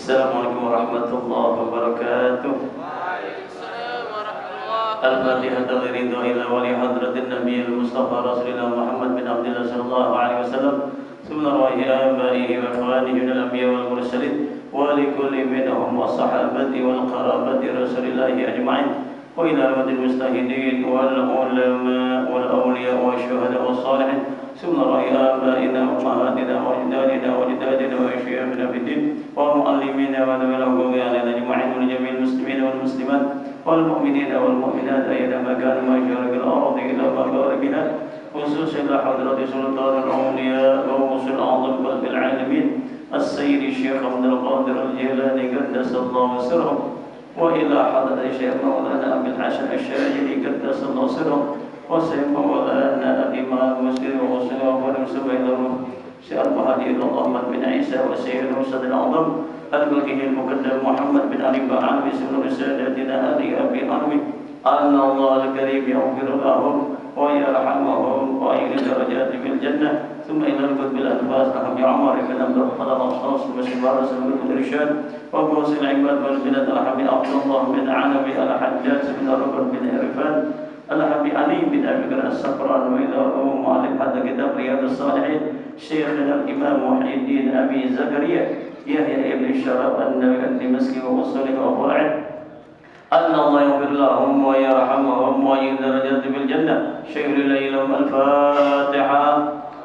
Assalamualaikum warahmatullahi wabarakatuh. Al-Fatihah ridha ila wali hadratin Nabiyil Mustafa Rasulullah Muhammad bin Abdullah sallallahu alaihi wasallam. Subhanallahi abaihi wa ikhwanihi minal anbiya wal mursalin wa li kulli minhum wa sahabati wal qarabati Rasulillahi ajma'in. Wa ila ramadil mustahidin wal ulama wal awliya wa syuhada was salihin. Subhanallahi abaina wa ummahatina wa ajdadina wa ajdadina wa asyakhina fid din wa muallimina wa nawalahum ya ajma'in wa jamil muslimin wal muslimat wal mu'minina wal mu'minat ayyama kanu masyarikal ardi ila magharibiha khususan ila hadrati sultanul awliya wa musul a'zam qalbil alamin as-sayyid Syekh Abdul Qadir Al-Jilani qaddasallahu sirrahu wa ila hadrati Syekh Maulana Abil Hasan Asy-Syadzili qaddasallahu sirrahu وسيف مولانا الإمام مسلم وصلى ونسب إلى الروح سيد المهدي محمد بن عيسى وسيد المرسل الأعظم الملكه المقدم محمد بن علي بن علوي سن رسالتنا هذه أبي علوي أن الله الكريم يغفر لهم ويرحمهم ويعلي درجات في الجنة ثم إلى القطب الأنفاس رحمة عمر بن عبد الرحمن الأصاص المسلم رسول الإرشاد وقوس العباد والبلاد رحمة عبد الله بن علوي الحجاج بن ربر بن عرفان Al-Habib Ali bin Abi Bakar As-Safran wa ila mu'allif hadha kitab Riyadhus Shalihin Syekhina al-Imam Muhyiddin Abi Zakaria Yahya ibn Sharaf an-Nawawi ad-Dimashqi wa usulih wa fur'ih anna Allah yaghfir lahum wa yarhamuhum wa yudarrijat fil jannah syai'ul lahum al-Fatiha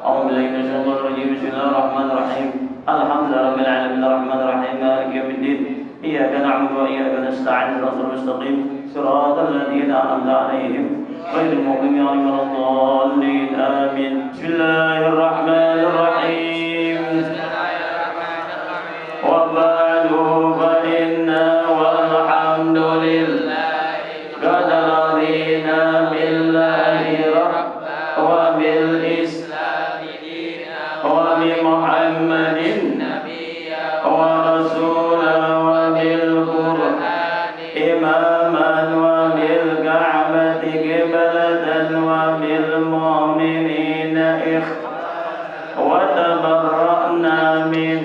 a'udzu billahi minash shaitanir rajim bismillahir rahmanir rahim alhamdulillahi rabbil alamin arrahmanir rahim maliki yaumiddin iyyaka na'budu wa iyyaka nasta'in ihdinas mustaqim صراط الذين أنعمت عليهم غير المغضوب عليهم ولا الضالين آمين بسم الله الرحمن الرحيم وبعد فإنا والحمد لله قد رضينا بالله ربا وبالإسلام دينا وبمحمد نبيا ورسولا وبالقرآن إماما وبالكعبة قبلة وبالمؤمنين وتبرأنا من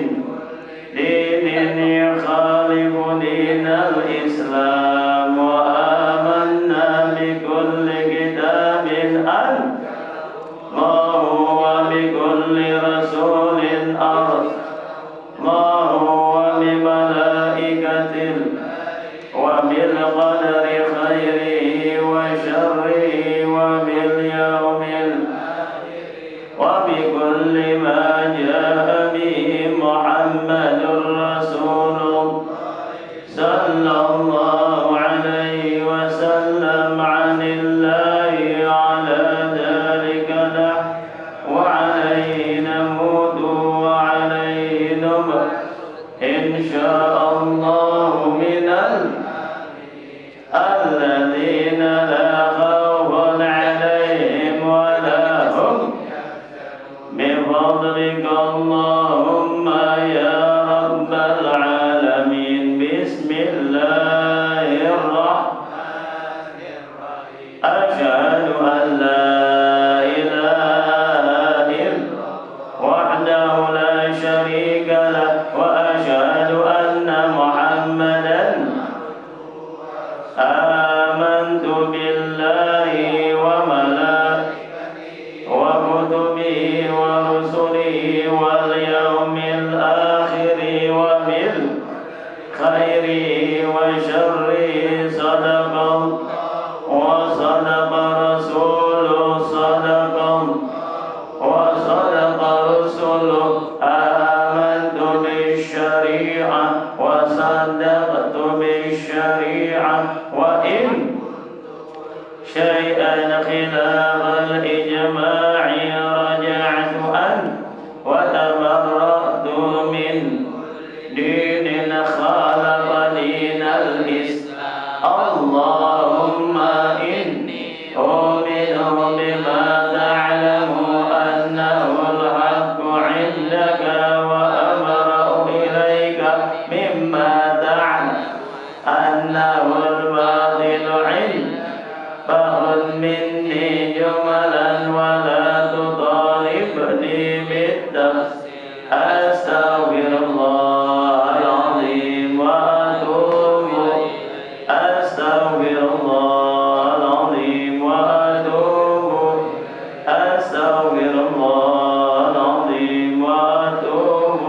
دين يخالف دين الإسلام وآمنا بكل كتاب أنزله وبكل رسول أرسله وبملائكته وبالقدر خيره وشره وباليوم وبكل ما جاء به محمد رسول صلى الله عليه وسلم عن الله على ذلك وعليه نموت وعليه نمت إن شاء الله من الذين لا خوف عليهم ولا هم بفضلك اللهم يا رب العالمين بسم الله الرحمن الرحيم أشهد أن لا إله إلا وحده لا شريك له وأشهد أن محمدا آمنت بالله وملائكته وكتبه ورسله واليوم الآخر وبالخير وشره صدق وصدق رسوله صدق وصدق رسوله آمنت بالشريعة وصدقت بالشريعة وإن شيئا خلاف الإجماع رجعت أن وتبرأت من دين خالف دين الإسلام اللهم إني أؤمن بما تعلم أنه الحق عندك وأبرأ إليك مما تعلم أنه الباطل عندك فخذ مني جملا ولا تطالبني بالتفسير أستغفر الله العظيم وأتوب أستغفر الله العظيم وأتوب أستغفر الله العظيم وأتوب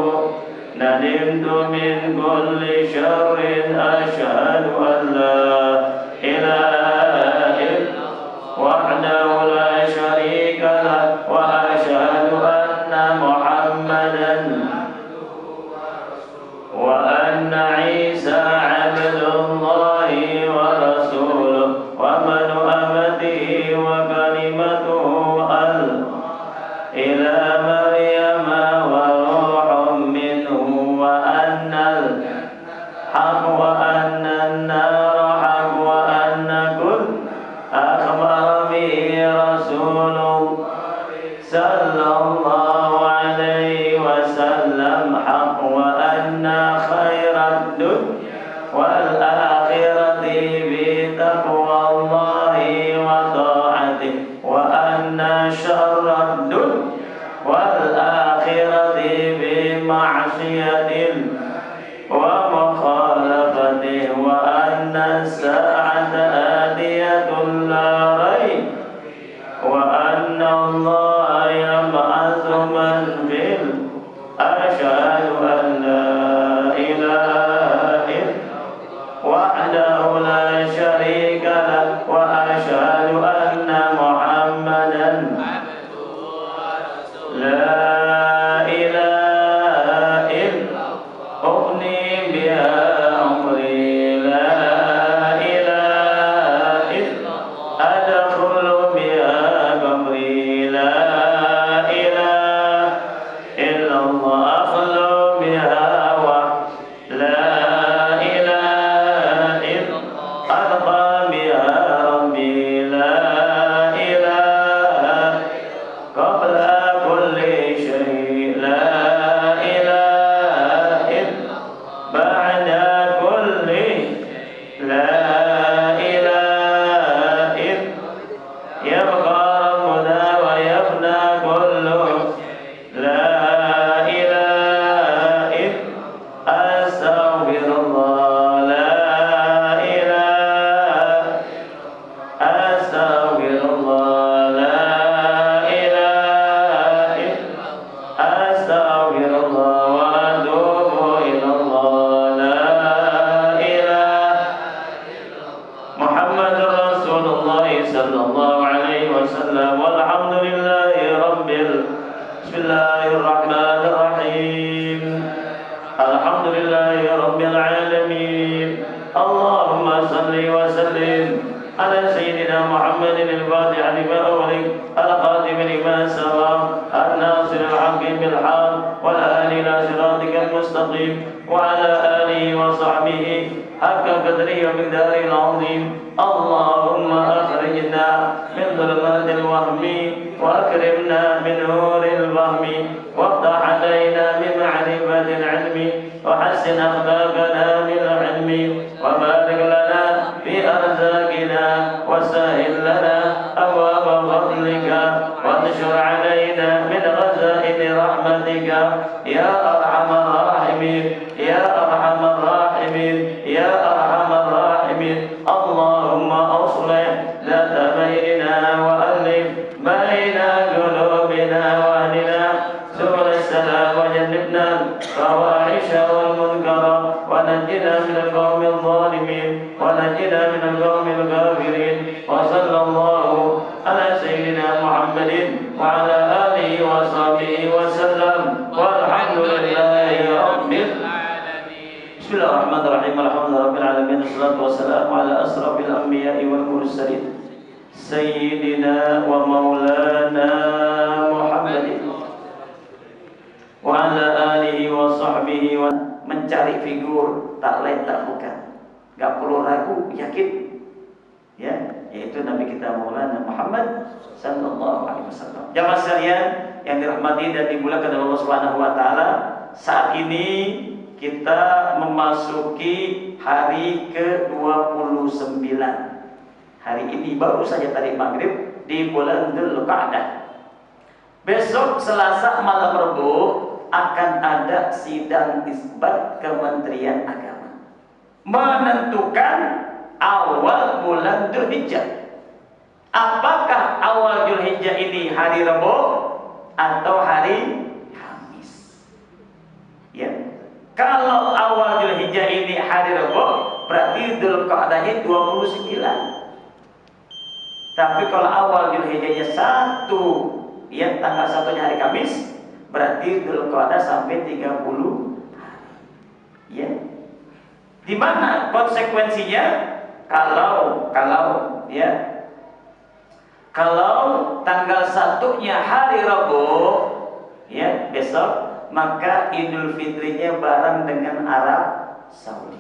ندمت من كل شر أشهد أن لا إله إلا وحده لا شريك له وأشهد أن محمدا وأن عيسى عبد الله ورسوله ومن أمته وكلمته إلى مريم وروح منه وأن الحق وأن النار حق وأن كل أخبر به رسول صلى الله عليه وسلم حق وأن خير الدنيا والآخرة بتقوى الله وطاعته وأن شر الدنيا والآخرة بمعصيته ومخالفته وأن الساعة آتية لا ريب وأن الله يبعث من في أشهد أن لا إله إلا وحده لا شريك له وأشهد أن محمدا لا إله إلا أغني بها أمري لا إله إلا أدخل بها قبري لا إله إلا الله أخلو بها لا إله إلا ألقى بها ربي لا إله قبل كل شيء لا إله إلا بعد كل لا إله إلا يبقى ربنا ويفنى كله لا إله إلا أستغفر الله لا إله أستغفر الله لا إله إلا أستغفر الله وأتوب إلى الله لا إله محمد رسول الله صلى الله عليه وسلم والحمد لله بسم الله الرحمن الرحيم الحمد لله رب العالمين اللهم صل وسلم على سيدنا محمد الفاتح لما أغلق الخاتم لما سبق الناصر الحق بالحق والهادي إلى صراطك المستقيم وعلى آله وصحبه حق قدره ومقداره العظيم اللهم أخرجنا من ظلمات الوهم وأكرمنا من نور الفهم وافتح علينا بمعرفة العلم وحسن أخلاقنا بالعلم وبارك لنا في أرزاقنا وسهل لنا أبواب فضلك وانشر علينا من غزائن رحمتك يا أرحم الراحمين يا أرحم الراحمين يا أرحم الراحمين اللهم أصلح ذات بيننا وألف بين قلوبنا وأهلنا سبل السلام وجنبنا الفواحش والمنكر ونجنا من القوم الظالمين ونجنا من القوم الكافرين وصلى الله على سيدنا محمد وعلى آله وصحبه وسلم والحمد لله رب العالمين. بسم الله الرحمن الرحيم الحمد لله رب العالمين والصلاة والسلام على أشرف الأنبياء والمرسلين سيدنا ومولانا محمد وعلى آله وصحبه ومن mencari figur tak lain tak bukan, nggak perlu ragu, yakin, ya, yaitu Nabi kita Maulana Muhammad sallallahu alaihi wasallam. Jamaah sekalian yang dirahmati dan dimuliakan oleh Allah Subhanahu wa taala, saat ini kita memasuki hari ke-29. Hari ini baru saja tadi maghrib di bulan Dzulqa'dah. Besok Selasa malam Rabu akan ada sidang isbat Kementerian Agama menentukan awal bulan Dzulhijjah. Apakah awal Dzulhijjah ini hari Rabu atau hari Kamis? Ya. Kalau awal Dzulhijjah ini hari Rabu, berarti Dzulqa'dahnya 29. Tapi kalau awal Dzulhijjahnya 1, ya, tanggal 1-nya hari Kamis, berarti Dzulqa'dah sampai 30 hari. Ya. Di mana konsekuensinya? Kalau tanggal 1-nya hari Rabu, ya, besok, maka Idul Fitrinya bareng dengan Arab Saudi.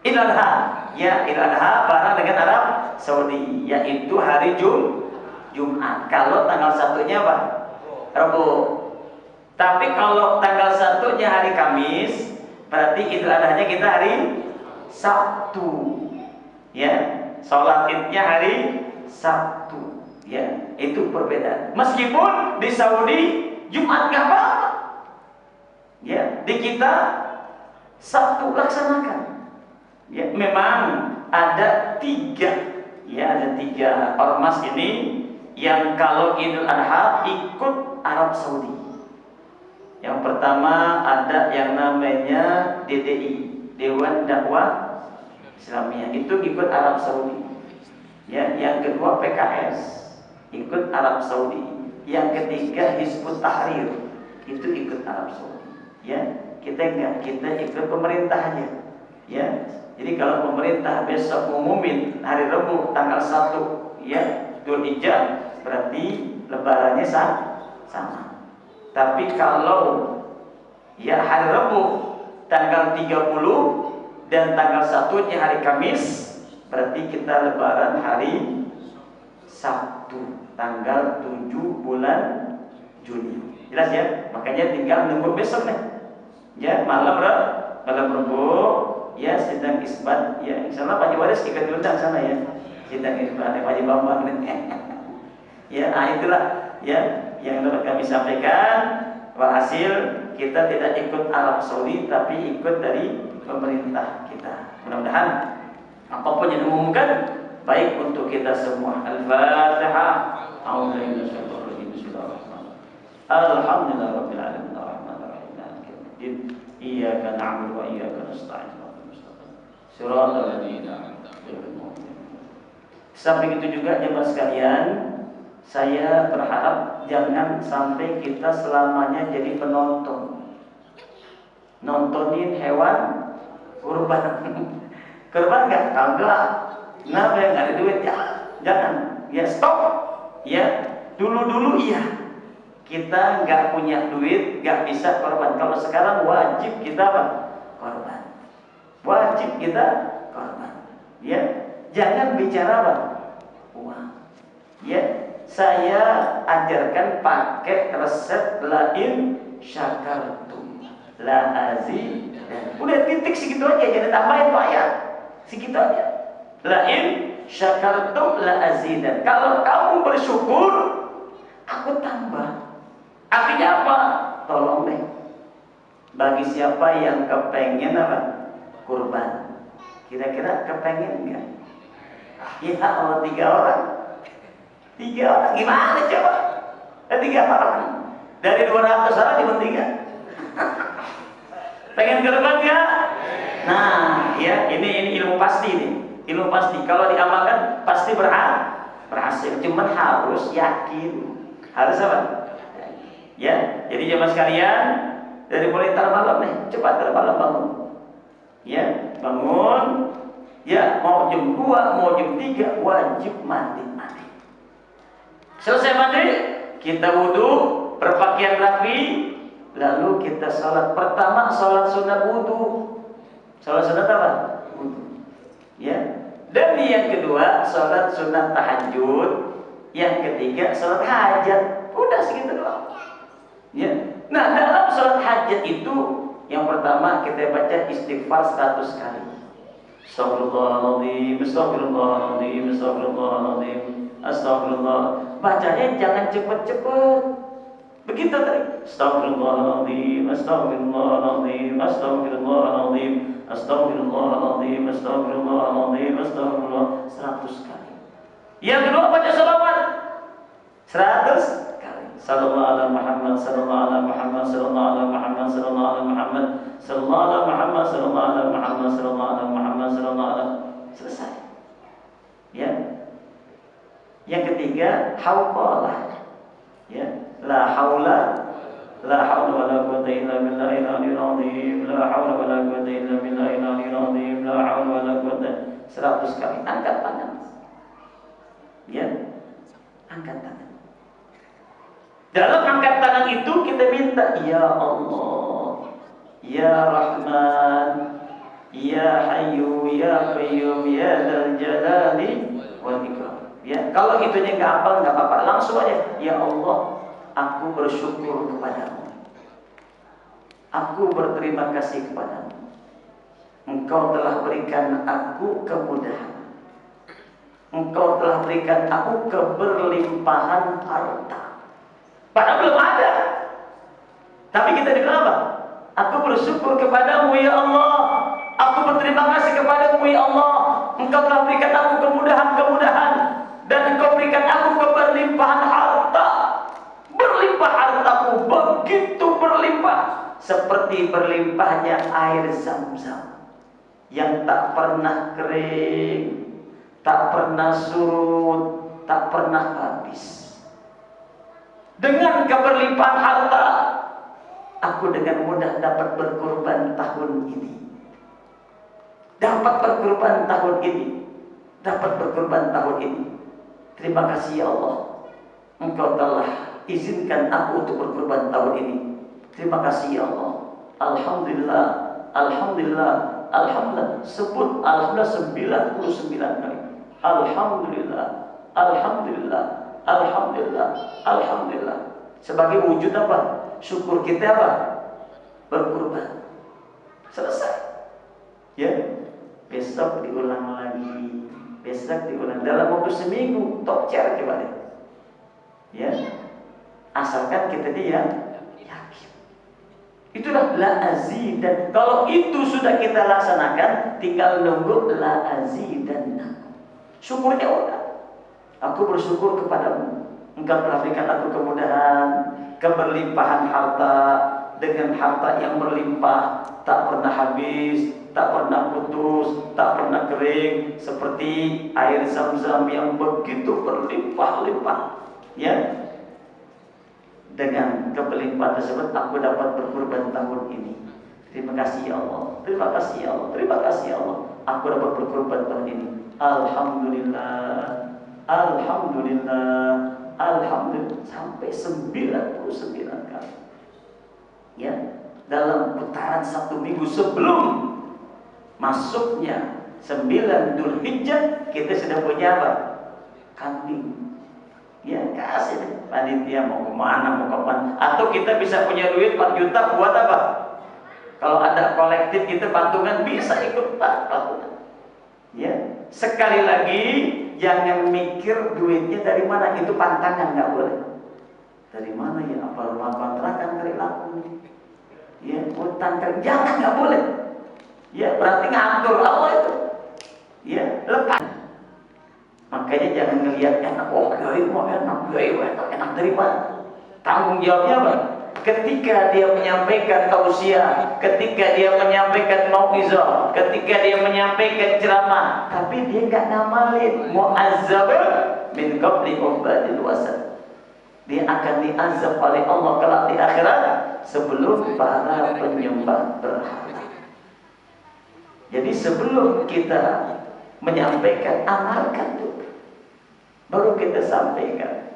Idul Adha, ya, Idul Adha bareng dengan Arab Saudi, yaitu hari Jumat. Kalau tanggal 1-nya apa? Rabu. Tapi kalau tanggal 1-nya hari Kamis, berarti Idul Adha-nya kita hari Sabtu. Ya, sholat Idnya hari Sabtu. Ya, itu perbedaan. Meskipun di Saudi Jumat nggak apa-apa, ya, di kita Sabtu laksanakan. Ya, memang ada 3 ormas ini yang kalau Idul Adha ikut Arab Saudi. Yang pertama ada yang namanya DDI, Dewan Dakwah Islamiyah, itu ikut Arab Saudi. Ya, yang kedua PKS ikut Arab Saudi. Yang ketiga Hizbut Tahrir itu ikut Arab Saudi. Ya, kita enggak, kita ikut pemerintah aja. Ya, jadi kalau pemerintah besok umumin hari Rabu tanggal 1, ya, Dzulhijjah, berarti lebarannya sama. Tapi kalau, ya, hari Rabu tanggal 30 dan tanggal 1-nya hari Kamis, berarti kita lebaran hari Sabtu tanggal 7 bulan Juni. Jelas ya? Makanya tinggal nunggu besok nih. Ya, malam Rabu, ya, sidang isbat. Ya, insyaallah Pak Haji Waris juga diundang sana ya. Sidang isbat Pak Haji Bambang. Ya, itulah ya yang dapat kami sampaikan. Walhasil kita tidak ikut Arab Saudi tapi ikut dari pemerintah kita. Mudah-mudahan apapun yang diumumkan baik untuk kita semua. Al-Fatihah. Alhamdulillahirabbil alamin arrahmanirrahim maliki yaumiddin iyyaka na'budu wa iyyaka nasta'in shiratal ladzina an'amta 'alaihim. Samping itu juga jemaah sekalian, saya berharap jangan sampai kita selamanya jadi penonton, nontonin hewan kurban. Kurban nggak? Kagak. Kenapa yang ada duit? Ya, jangan. Ya, stop. Ya, dulu iya. Kita nggak punya duit, nggak bisa korban. Kalau sekarang wajib kita apa? Korban. Wajib kita korban. Ya, jangan bicara apa? Uang. Ya, saya ajarkan pakai resep lain syakartum la azid. Udah titik segitu aja, jangan tambahin tuh ayat. Segitu aja. Lain syakartum la azidan. Kalau kamu bersyukur, aku tambah. Artinya apa? Tolong deh, bagi siapa yang kepengen apa? Kurban. Kira-kira kepengen enggak? Ya Allah, 3 orang. 3 orang gimana coba? 3 orang dari 200 orang cuma 3. Pengen kurban enggak? Nah, ya, ini ilmu pasti nih. Ilmu pasti. Kalau diamalkan pasti berhasil. Cuman harus yakin. Harus apa? Ya, jadi jemaah sekalian, dari mulai tar malam nih, cepat tar malam bangun. Ya, bangun. Ya, mau jam 2, mau jam 3 wajib mandi. Selesai mandi, kita wudhu, berpakaian rapi, lalu kita sholat. Pertama sholat sunnah sunat wudu. Sholat sunat apa? Wudu. Ya. Dan yang kedua, sholat sunat tahajud. Yang ketiga, sholat hajat. Udah segitu doang. Ya. Nah, dalam sholat hajat itu yang pertama kita baca istighfar 100 kali. Astagfirullahaladzim, astagfirullahaladzim, astagfirullahaladzim, astagfirullah. Bacanya jangan cepet-cepet. Begitu tadi. Astagfirullahaladzim, astagfirullahaladzim, astagfirullahaladzim, astagfirullahaladzim, astagfirullahaladzim, astagfirullah. 100 kali. Yang kedua baca salawat 100 kali. Sallallahu ala Muhammad, sallallahu ala Muhammad, sallallahu ala Muhammad, sallallahu ala Muhammad, sallallahu ala Muhammad, sallallahu ala Muhammad, sallallahu ala Muhammad, sallallahu ala. Selesai. Ya. Yang ketiga, hauqalah. Ya. La haula wala quwwata illa billahil aliyyil azim. La haula wala quwwata illa billahil aliyyil azim. La haula wala quwwata. 100 kali. Angkat tangan. Ya. Angkat tangan. Dalam angkat tangan itu kita minta, ya Allah, ya Rahman, ya Hayyu, ya Qayyum, ya Dzal Jalali wal Ikram. Ya, kalau itunya enggak hafal enggak apa-apa, langsung aja, ya Allah, aku bersyukur kepadamu. Aku berterima kasih kepadamu. Engkau telah berikan aku kemudahan. Engkau telah berikan aku keberlimpahan harta. Padahal belum ada. Tapi kita bilang apa? Aku bersyukur kepadamu ya Allah. Aku berterima kasih kepadamu ya Allah. Engkau telah berikan aku kemudahan-kemudahan. Dan engkau berikan aku keberlimpahan harta. Berlimpah hartaku, begitu berlimpah. Seperti berlimpahnya air Zam-Zam. Yang tak pernah kering, tak pernah surut, tak pernah habis. Dengan keberlimpahan harta, aku dengan mudah dapat berkorban tahun ini. Dapat berkorban tahun ini. Dapat berkorban tahun ini. Terima kasih ya Allah. Engkau telah izinkan aku untuk berkorban tahun ini. Terima kasih ya Allah. Alhamdulillah. Alhamdulillah. Alhamdulillah. Sebut Alhamdulillah 99 kali. Alhamdulillah. Alhamdulillah. Alhamdulillah, alhamdulillah. Sebagai wujud apa? Syukur kita apa? Berkorban. Selesai. Ya. Besok diulang lagi. Besok diulang. Dalam waktu seminggu, top chair coba deh. Ya. Asalkan kita dia yakin. Itulah la azidan. Kalau itu sudah kita laksanakan, tinggal nunggu la azidan. Syukurnya udah. Aku bersyukur kepadamu. Engkau telah berikan aku kemudahan, keberlimpahan harta. Dengan harta yang berlimpah, tak pernah habis, tak pernah putus, tak pernah kering, seperti air Zam-Zam yang begitu berlimpah-limpah. Ya. Dengan keberlimpahan tersebut aku dapat berkorban tahun ini. Terima kasih ya Allah. Terima kasih ya Allah. Terima kasih ya Allah. Aku dapat berkorban tahun ini. Alhamdulillah. Alhamdulillah, alhamdulillah, sampai 99 kali. Ya, dalam putaran 1 minggu sebelum masuknya 9 Dzulhijjah, kita sudah punya apa? Kambing. Ya, kasih panitia mau kemana, atau kita bisa punya duit 4 juta buat apa? Kalau ada kolektif kita patungan bisa ikut patungan. Ya, sekali lagi jangan mikir duitnya dari mana, itu pantangan, nggak boleh. Dari mana ya? Apa rumah kontrakan kali laku? Ya, utang kali, jangan, nggak boleh. Ya, berarti ngatur Allah itu. Ya, lepas. Makanya jangan ngelihat enak, oh kiai mau enak, kiai enak dari mana? Tanggung jawabnya apa? Ketika dia menyampaikan tausiah, ketika dia menyampaikan mau'izah, ketika dia menyampaikan ceramah, tapi dia enggak ngamalin, mu'azzab min qabli ubadil wasat. Dia akan diazab oleh Allah kelak di akhirat sebelum para penyembah berhala. Jadi sebelum kita menyampaikan, amalkan dulu, baru kita sampaikan.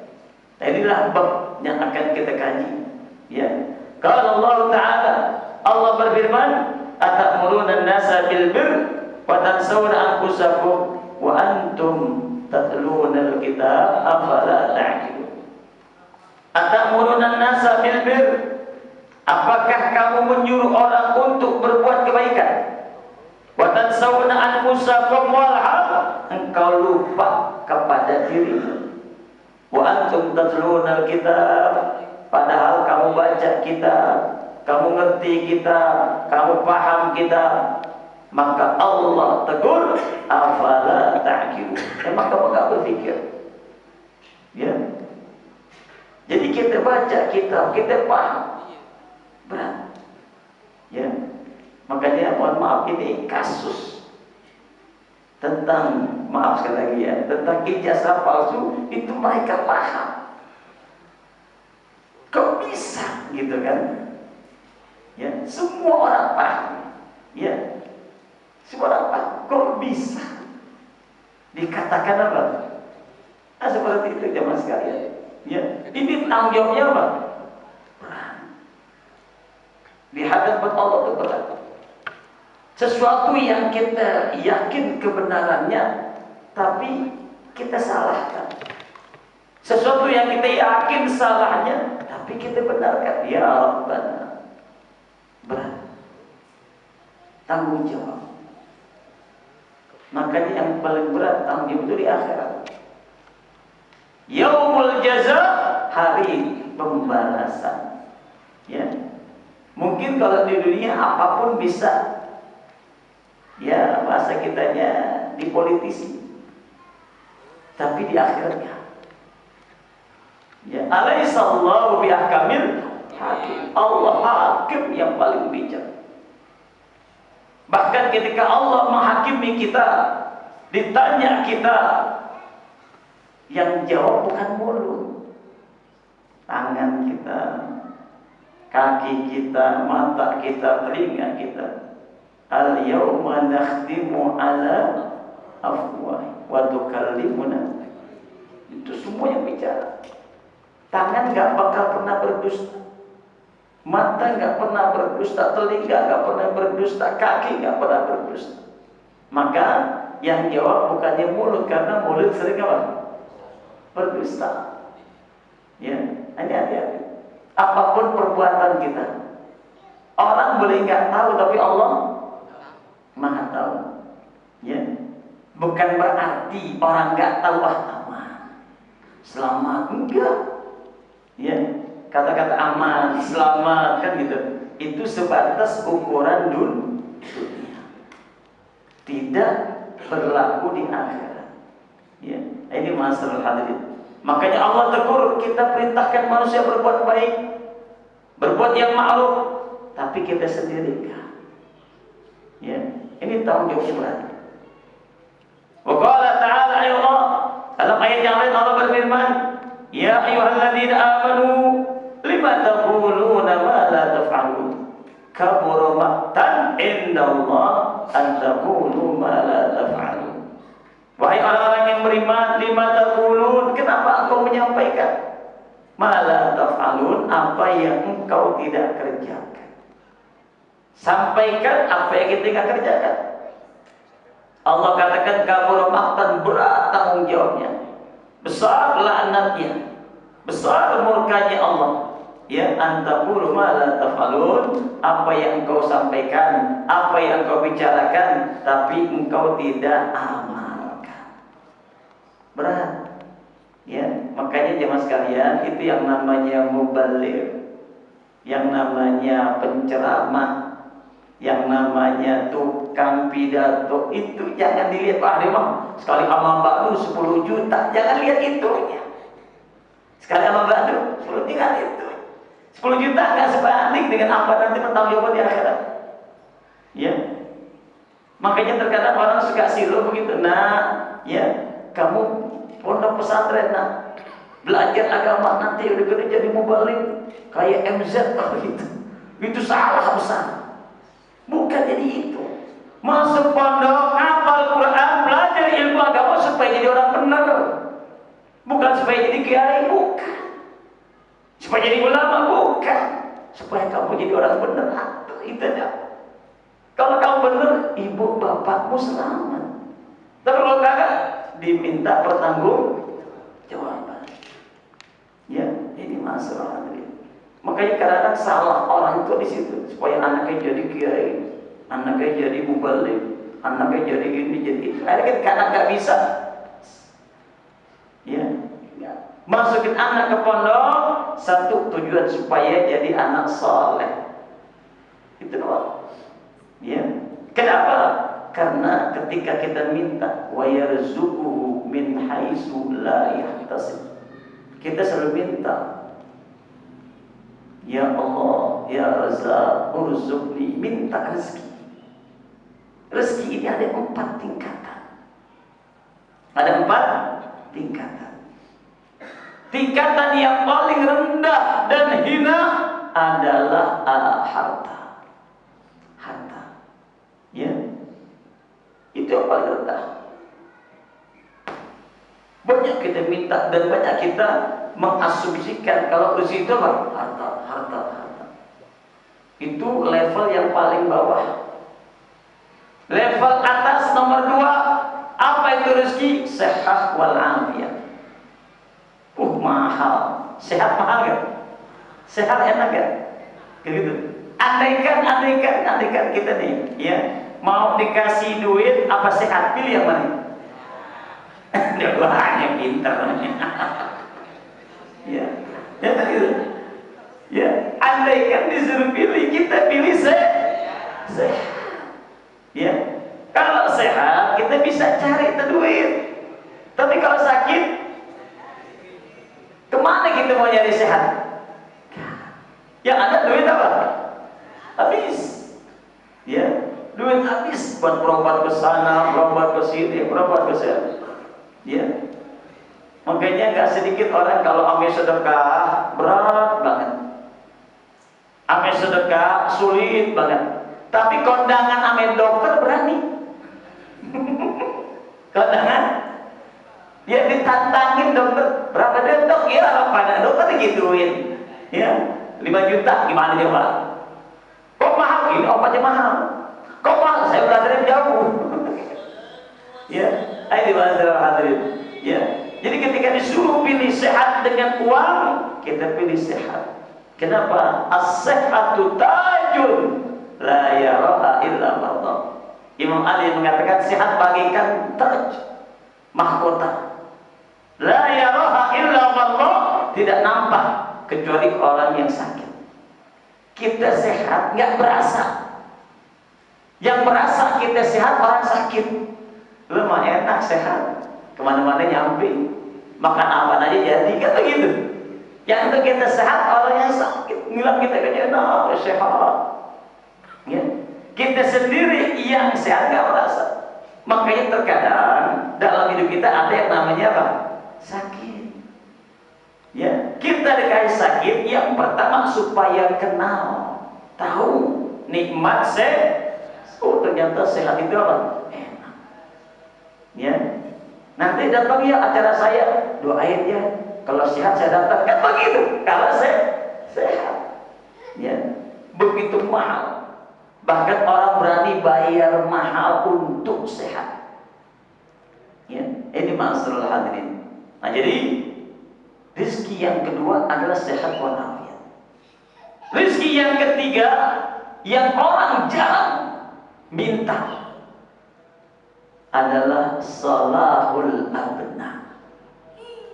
Nah, inilah bab yang akan kita kaji. Ya, kalau Allah Taala, Allah berfirman, atamuruna an-nasa bil birr wa tansawna anfusakum wa antum tatluna al-kitab afala ta'qilun. Atamuruna an-nasa bil birr, apakah kamu menyuruh orang untuk berbuat kebaikan? Wa tansawna anfusakum walhal engkau lupa kepada dirimu. Wa antum tatluna al-kitab, padahal kamu baca kitab, kamu ngerti kitab, kamu paham kitab. Maka Allah tegur, afala ta'qilun. Emang kamu enggak berpikir? Ya. Jadi kita baca kitab, kita paham. Berat. Ya. Makanya mohon maaf, ini kasus tentang, maaf sekali lagi ya, tentang ijazah palsu itu mereka paham. Kok bisa gitu kan? Ya, semua orang paham. Ya. Semua orang paham. Kok bisa? Dikatakan apa? Nah, seperti itu jemaah sekalian. Ya, ini tanggung jawabnya apa? Berat. Di hadapan Allah itu berat. Sesuatu yang kita yakin kebenarannya, tapi kita salahkan. Sesuatu yang kita yakin salahnya, tapi kita benarkan. Ya Rabbana. Berat. Tanggung jawab. Makanya yang paling berat tanggung jawab itu di akhirat. Yaumul jaza, hari pembalasan. Ya. Mungkin kalau di dunia apapun bisa. Ya, bahasa kitanya dipolitisi. Tapi di akhirnya, ya, alaihissallahu biahkamil hakim. Allah hakim yang paling bijak. Bahkan ketika Allah menghakimi kita, ditanya kita, yang jawab bukan mulut, tangan kita, kaki kita, mata kita, telinga kita. Al-yawma nakhtimu ala afwahi wa tukallimuna. Itu semua yang bicara. Tangan gak bakal pernah berdusta, mata gak pernah berdusta, telinga gak pernah berdusta, kaki gak pernah berdusta. Maka yang jawab bukannya mulut, karena mulut sering apa? Berdusta. Ya, ini hati-hati. Apapun perbuatan kita, orang boleh gak tahu, tapi Allah Maha tahu. Ya. Bukan berarti orang enggak tahu aman. Selamat enggak. Ya. Kata-kata aman, selamat kan gitu. Itu sebatas ukuran dunia. Tidak berlaku di akhirat. Ya. Ini masalah hadirin. Makanya Allah tegur, kita perintahkan manusia berbuat baik, berbuat yang ma'ruf, tapi kita sendiri enggak. Ya. Ini tanggung jawab berat. Wa qala ta'ala ayat dalam ayat yang lain Allah berfirman, ya ayyuhalladzina amanu lima taquluna ma la taf'alun kabura maqtan indallah an taqulu ma la taf'alun. Wahai orang-orang yang beriman, lima taqulun, kenapa engkau menyampaikan ma la taf'alun, apa yang engkau tidak kerjakan? Sampaikan apa yang kita tidak kerjakan. Allah katakan kabur maqtan, berat tanggung jawabnya, besar laknatnya, besar murkanya Allah. Ya, antaqulu ma la taf'alun, apa yang engkau sampaikan, apa yang engkau bicarakan, tapi engkau tidak amalkan. Berat. Ya, makanya jemaah sekalian, itu yang namanya mubaligh, yang namanya penceramah, yang namanya tukang pidato, itu jangan dilihat, Pak Imam sekali amal baru 10 juta, jangan lihat itunya. Sekali amal baru 10 juta, itu 10 juta nggak sebanding dengan apa nanti pertanggungjawaban di akhirat. Ya, makanya terkadang orang suka silau begitu. Nah, ya, kamu pondok pesantren, nah, belajar agama, nanti udah gede jadi mubaligh kayak MZ gitu. Itu salah besar. Bukan jadi itu. Masuk pondok, hafal Quran, belajar ilmu agama supaya jadi orang benar. Bukan supaya jadi kiai, bukan. Supaya jadi ulama, bukan. Supaya kamu jadi orang benar. Itu aja. ibu bapakmu selamat. Tapi kalau kagak, diminta pertanggungjawaban. Ya, ini masalah. Makanya kadang-kadang salah orang itu di situ, supaya anaknya jadi kiai, anaknya jadi mubalik, anaknya jadi gini, jadi itu. Akhirnya kadang nggak bisa. Ya, masukin anak ke pondok, satu tujuan supaya jadi anak soleh. Itu doang. Ya, kenapa? Karena ketika kita minta wa yarzuquhu min haitsu la yahtasib, kita selalu minta, ya Allah, ya Razzaq, urzuqni, minta rezeki. Rezeki ini ada 4 tingkatan. Ada 4 tingkatan. Tingkatan yang paling rendah dan hina adalah harta. Harta. Ya. Itu yang paling rendah. Banyak kita minta dan banyak kita mengasumsikan kalau rezeki itu apa? Harta. Itu level yang paling bawah. Level atas nomor 2, apa itu rezeki? Sehat wal afiyah. Mahal. Sehat mahal gak? Sehat enak gak? Kayak gitu. Andaikan kita nih, ya, mau dikasih duit apa sehat, pilih yang mana? Dia banyak pintar namanya. Ya, ya gitu. Ya, andaikan disuruh pilih, kita pilih sehat. Ya, kalau sehat kita bisa cari itu duit. Tapi kalau sakit, kemana kita mau nyari sehat? Yang ada duit apa? Habis. Ya, duit habis buat berobat ke sana, berobat ke sini, berobat ke sana. Ya. Makanya nggak sedikit orang kalau ambil sedekah berat banget. Ambil sedekah sulit banget. Tapi kondangan ambil dokter berani. Kondangan dia ditantangin dokter, berapa duit dok? Ya, pada dokter digituin. Ya, 5 juta gimana dia Pak? Kok mahal? Ini obatnya mahal. Kok mahal? Saya belajar jauh. Ya, ayo dibahas hadirin. Ya, jadi ketika disuruh pilih sehat dengan uang, kita pilih sehat. Kenapa? As-sihhatu tajun la yaraha illa Allah. Imam Ali mengatakan sehat bagaikan taj, mahkota. La yaraha illa Allah, tidak nampak kecuali orang yang sakit. Kita sehat nggak berasa. Yang berasa kita sehat orang sakit. Lu mah enak sehat, kemana-mana nyampe, makan apa aja jadi, kan begitu. Yang itu kita sehat orang yang sakit, bilang kita kan enak sehat. Ya. Kita sendiri yang sehat nggak merasa. Makanya terkadang dalam hidup kita ada yang namanya apa? Sakit. Ya, kita dikasih sakit yang pertama supaya kenal, tahu nikmat oh ternyata sehat itu apa? Enak. Ya, nanti datang ya acara saya, doain ya. Kalau sehat saya datang, kan begitu. Kalau sehat, ya, begitu mahal. Bahkan orang berani bayar mahal untuk sehat. Ya, ini masalah hadirin. Nah, jadi rezeki yang kedua adalah sehat walafiat. Rezeki yang ketiga yang orang jarang minta adalah salahul abna.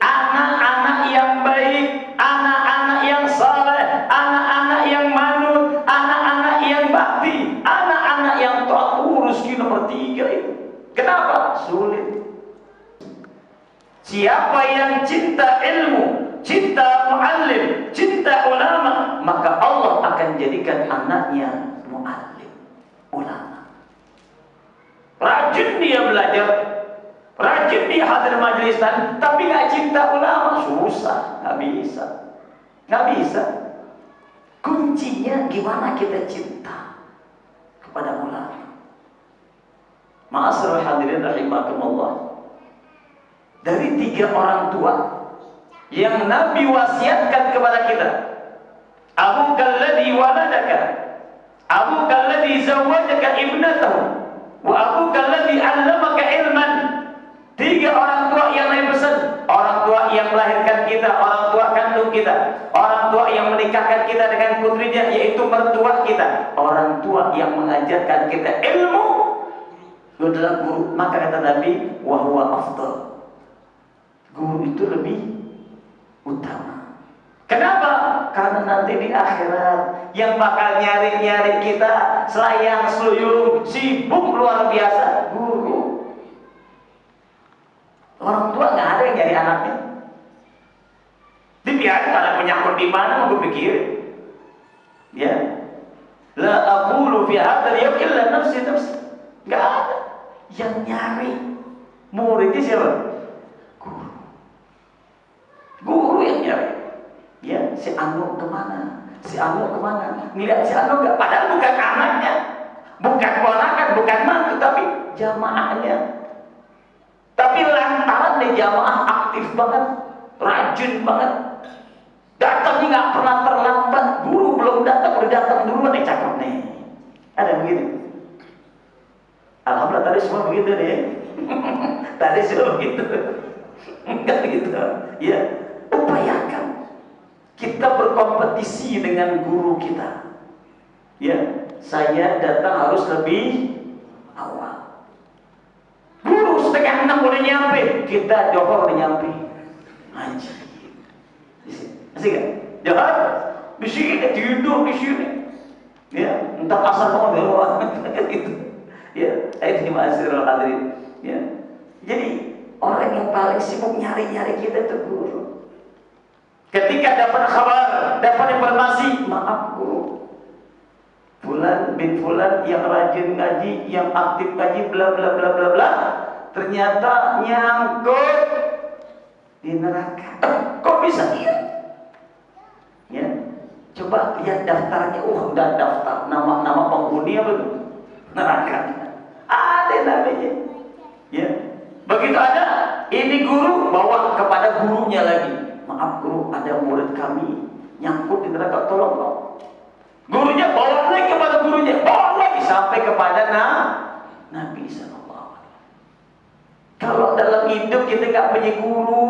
Anak-anak yang baik, anak-anak yang saleh, anak-anak yang manut, anak-anak yang bakti, anak-anak yang taat. Rezeki nomor 3 itu. Kenapa? Sulit. Siapa yang cinta ilmu, cinta muallim, cinta ulama, maka Allah akan jadikan anaknya muallim, ulama. Rajin dia belajar, rajin dia hadir majelis, tapi nggak cinta ulama, susah, nggak bisa, nggak bisa. Kuncinya gimana kita cinta kepada ulama. Ma'asyiral hadirin rahimakumullah. Dari 3 orang tua yang Nabi wasiatkan kepada kita, abuka alladhi waladaka, abuka alladhi zawwajaka ibnatahu, mengandung kita, orang tua yang menikahkan kita dengan putrinya, yaitu mertua kita, orang tua yang mengajarkan kita ilmu, itu adalah guru. Maka kata Nabi, wa huwa afdal. Guru itu lebih utama. Kenapa? Karena nanti di akhirat yang bakal nyari-nyari kita selayang seluyung, sibuk luar biasa, guru. Orang tua nggak ada yang nyari anaknya. Dibiarkan anak menyangkut di mana mau berpikir. Ya. La aqulu fi hadzal yawm illa nafsi. Nggak ada yang nyari. Muridnya siapa? Guru yang nyari. Ya, si Anu kemana? Si Anu kemana? Ngeliat si Anu nggak? Padahal bukan anaknya, bukan ponakan, bukan mantu, tapi jamaahnya. Tapi lantaran nih jamaah aktif banget, rajin banget, datangnya nggak pernah terlambat. Guru belum datang, udah datang duluan, cakep nih. Ada begitu? Alhamdulillah tadi semua begitu nih. Tadi semua begitu. Enggak begitu. Ya, upayakan kita berkompetisi dengan guru kita. Ya, saya datang harus lebih awal. Guru setengah 6 udah nyampe, kita johor udah nyampe. Anjir. Masih gak? Johor di sini, tidur di sini. Ya, entar asar banget ya. Gitu. Ya, itu ma'asyiral hadirin. Ya. Jadi orang yang paling sibuk nyari-nyari kita itu guru. Ketika dapat kabar, dapat informasi, maaf guru, Fulan bin Fulan yang rajin ngaji, yang aktif ngaji, bla bla bla bla bla, ternyata nyangkut di neraka. Kok bisa iya? Ya, coba lihat daftarnya. Udah daftar nama-nama penghuni apa tuh? Neraka. Ada namanya. Ya, begitu ada, ini guru bawa kepada gurunya lagi. Maaf guru, ada murid kami nyangkut di neraka, tolong dong. Gurunya bawa lagi kepada gurunya, bawa lagi sampai kepada Nabi SAW. Kalau dalam hidup kita nggak punya guru,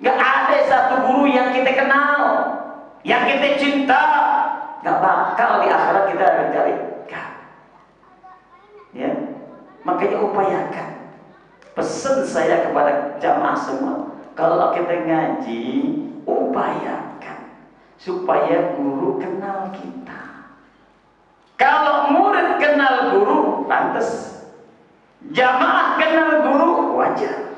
nggak ada satu guru yang kita kenal, yang kita cinta, nggak bakal di akhirat kita akan cari. Ya, makanya upayakan. Pesan saya kepada jamaah semua, kalau kita ngaji, upayakan supaya guru kenal kita. Kalau murid kenal guru, pantas. Jamaah kenal guru, wajar.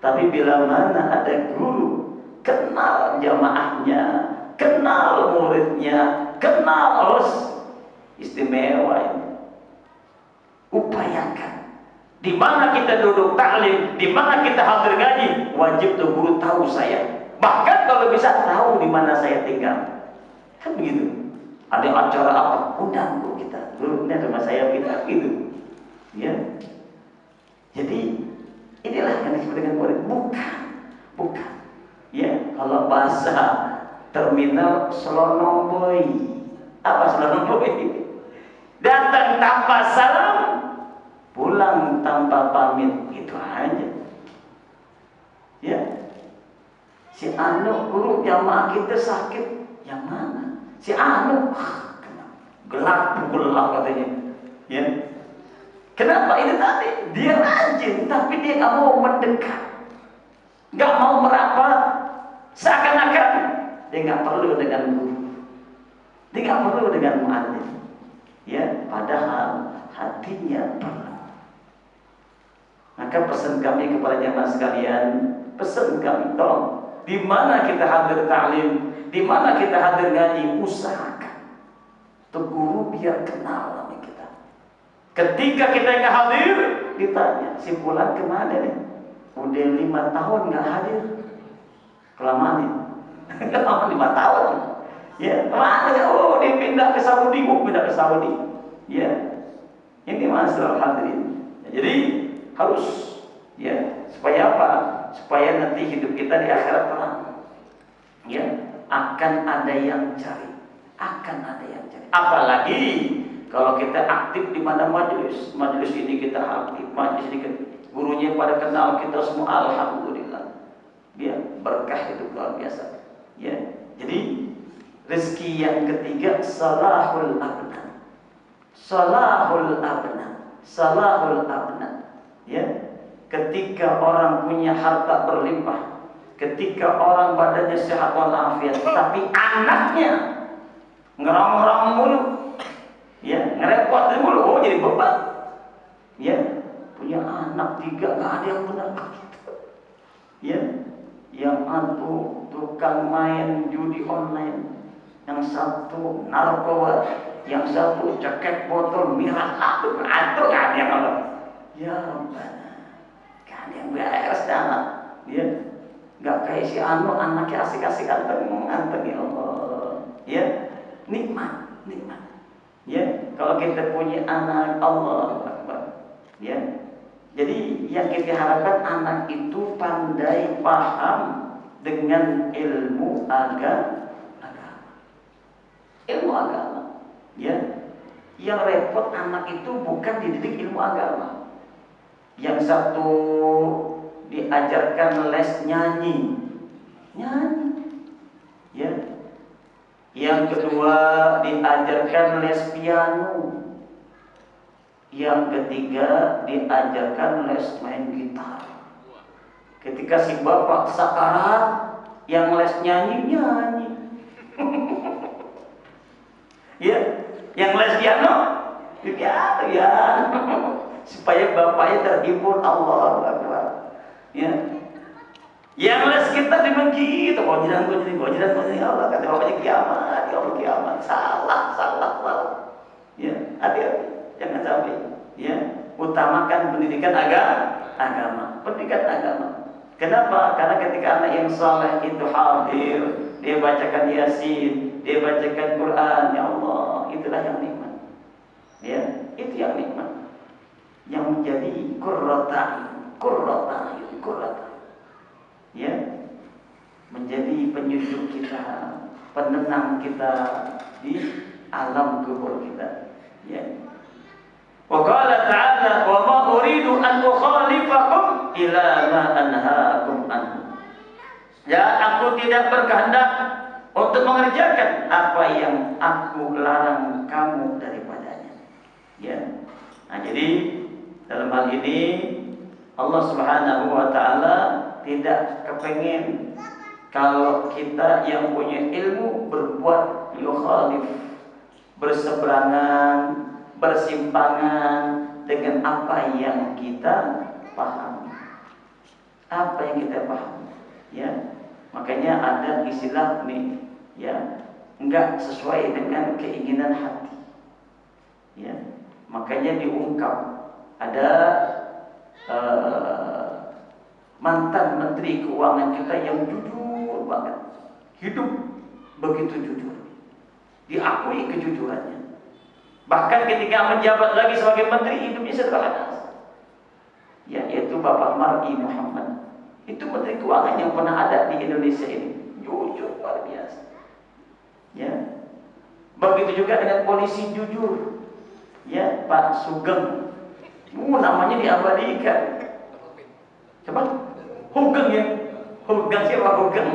Tapi bila mana ada guru kenal jamaahnya, kenal muridnya, kenal harus istimewa ini. Upayakan. Di mana kita duduk taklim, di mana kita hadir ngaji, wajib tuh guru tahu saya. Bahkan kalau bisa tahu di mana saya tinggal. Kan begitu. Ada acara apa? Undang guru kita. Guru ini rumah saya kita gitu. Ya. Jadi inilah yang disebut dengan murid. Bukan. Ya, kalau bahasa terminal selonong boy. Apa selonong boy? Datang tanpa salam, pulang tanpa pamit, itu aja. Ya, si Anu guru jamaah kita sakit, yang mana? Si Anu gelap katanya. Ya, kenapa? Itu tadi dia rajin, tapi dia nggak mau mendekat, nggak mau merapat, seakan-akan dia nggak perlu dengan guru, dia nggak perlu dengan mu'adzin. Ya, padahal hatinya perlu. Maka pesan kami kepada jamaah sekalian, pesan kami, tolong, di mana kita hadir ta'lim, di mana kita hadir ngaji, usahakan tuh guru biar kenal sama kita. Ketika kita nggak hadir, ditanya, si Fulan kemana nih? Udah 5 tahun nggak hadir, kelamaan nih. 5 tahun. Ya, kemana ya? Oh, dia pindah ke Saudi, pindah ke Saudi. Ya, ini masalah hadirin. Jadi harus, ya, supaya apa? Supaya nanti hidup kita di akhirat terang. Ya, akan ada yang cari, Apalagi kalau kita aktif di mana majelis ini kita aktif, majelis ini gurunya pada kenal kita semua, alhamdulillah. Ya, berkah itu luar biasa. Ya, jadi rezeki yang ketiga salahul abna. Salahul abna. Salahul abna. Ya. Ketika orang punya harta berlimpah, ketika orang badannya sehat walafiat, tapi anaknya ngerang-ngerang mulu, ya, ngerepotin mulu, oh jadi beban. Ya, punya anak 3 nggak ada yang benar begitu. Ya, yang satu tukang main judi online, yang satu narkoba, yang satu cekek botol miras, aduh nggak ada yang apa. Ya Rabbana, gak ada yang beres anak. Ya, nggak kayak si Anu anaknya asik-asik anteng ya Allah. Ya, nikmat. Ya, kalau kita punya anak, Allah Akbar. Ya, jadi yang kita harapkan anak itu pandai paham dengan ilmu agama. Ilmu agama. Ya, yang repot anak itu bukan dididik ilmu agama. Yang satu diajarkan les nyanyi. Ya. Yang kedua diajarkan les piano. Yang ketiga diajarkan les main gitar. Ketika si bapak sakarat, yang les nyanyi. Ya, yang les piano ya. Supaya bapaknya terhibur, Allahu Akbar. Ya. Yang les kita dibagi itu gojeran Allah kata bapaknya kiamat, ya Allah kiamat. Salah. Ya, hati-hati. Jangan sampai. Ya, utamakan pendidikan agama. Pendidikan agama. Kenapa? Karena ketika anak yang saleh itu hadir, dia bacakan Yasin, dia bacakan Quran, ya Allah, itulah yang nikmat. Ya, itu yang nikmat. Yang menjadi qurrata. Ya, menjadi penyujuk kita, penenang kita di alam kubur kita. Ya. Wa qala ta'ala wa ma uridu an ukhalifakum ila ma anhaakum anhu. Ya, aku tidak berkehendak untuk mengerjakan apa yang aku larang kamu daripadanya. Ya. Nah, jadi dalam hal ini Allah Subhanahu wa taala tidak kepengen kalau kita yang punya ilmu berbuat yukhalif, berseberangan, bersimpangan dengan apa yang kita pahami. Apa yang kita pahami, ya. Makanya ada istilah nih, ya, enggak sesuai dengan keinginan hati. Ya. Makanya diungkap ada mantan menteri keuangan kita yang jujur banget, hidup begitu jujur, diakui kejujurannya. Bahkan ketika menjabat lagi sebagai menteri, hidupnya sederhana, ya, yaitu Bapak Mar'i Muhammad. Itu menteri keuangan yang pernah ada di Indonesia ini, jujur luar biasa. Ya, begitu juga dengan polisi jujur, ya, Pak Sugeng. Namanya diabadikan. Coba, Hugeng ya, Hugeng siapa Hugeng?